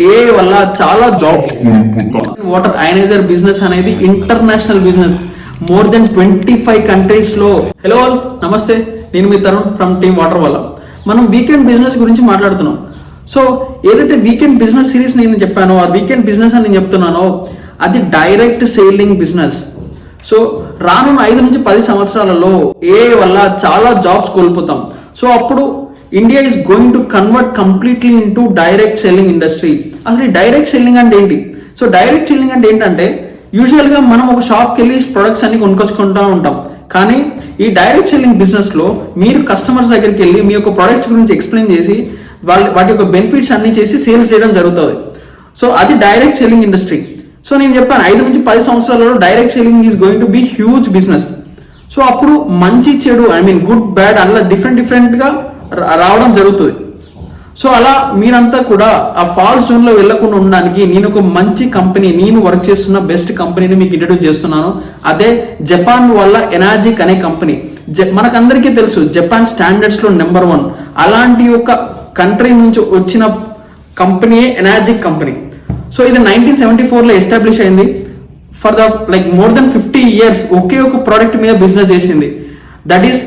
ఏ వల్ల చాలా jobs water ionizer business అనేది international business. More than 25 countries లో. హలో ఆల్, నమస్తే. నేను మీ తరుణ్ ఫ్రమ్ టీమ్ వాటర్ వల్ల. మనం వీకెండ్ బిజినెస్ గురించి మాట్లాడుతున్నాం. సో ఏదైతే వీకెండ్ బిజినెస్ సిరీస్ నేను చెప్పానో, ఆ వీకెండ్ బిజినెస్ అని నేను చెప్తున్నానో, అది డైరెక్ట్ సేలింగ్ బిజినెస్. సో రానున్న 5 నుంచి 10 సంవత్సరాలలో ఏ వల్ల చాలా జాబ్స్ కోల్పోతాం. సో అప్పుడు India is going to convert completely into direct selling industry. అసలు ఈ డైరెక్ట్ సెల్లింగ్ అంటే ఏంటి? సో డైరెక్ట్ సెల్లింగ్ అంటే ఏంటంటే, యూజువల్గా మనం ఒక షాప్కి వెళ్ళి ప్రొడక్ట్స్ అన్ని కొనుక్కొచ్చుకుంటూ ఉంటాం. కానీ ఈ డైరెక్ట్ సెల్లింగ్ బిజినెస్లో మీరు కస్టమర్స్ దగ్గరికి వెళ్ళి మీ యొక్క ప్రొడక్ట్స్ గురించి ఎక్స్ప్లెయిన్ చేసి వాటి యొక్క బెనిఫిట్స్ అన్ని చేసి సేల్స్ చేయడం జరుగుతుంది. సో అది డైరెక్ట్ సెల్లింగ్ ఇండస్ట్రీ. సో నేను చెప్పాను 5 నుంచి 10 సంవత్సరాలలో direct selling is going to be huge business. So అప్పుడు మంచి చెడు, గుడ్ బ్యాడ్ అలా డిఫరెంట్గా రావడం జరుగుతుంది. సో అలా మీరంతా కూడా ఆ ఫాల్స్ జోన్ లో వెళ్లకుండా ఉండడానికి నేను ఒక మంచి కంపెనీ, నేను వర్క్ చేస్తున్న బెస్ట్ కంపెనీని మీకు ఇంట్రడ్యూస్ చేస్తున్నాను. అదే జపాన్ వల్ల ఎనర్జిక్ అనే కంపెనీ. మనకందరికీ తెలుసు జపాన్ స్టాండర్డ్స్ లో నెంబర్ 1. అలాంటి ఒక కంట్రీ నుంచి వచ్చిన కంపెనీ ఎనర్జిక్ కంపెనీ. సో ఇది 1974 లో ఎస్టాబ్లిష్ అయింది. For the more than 50 years ఒకే ఒక ప్రోడక్ట్ మీద బిజినెస్ చేసింది. That is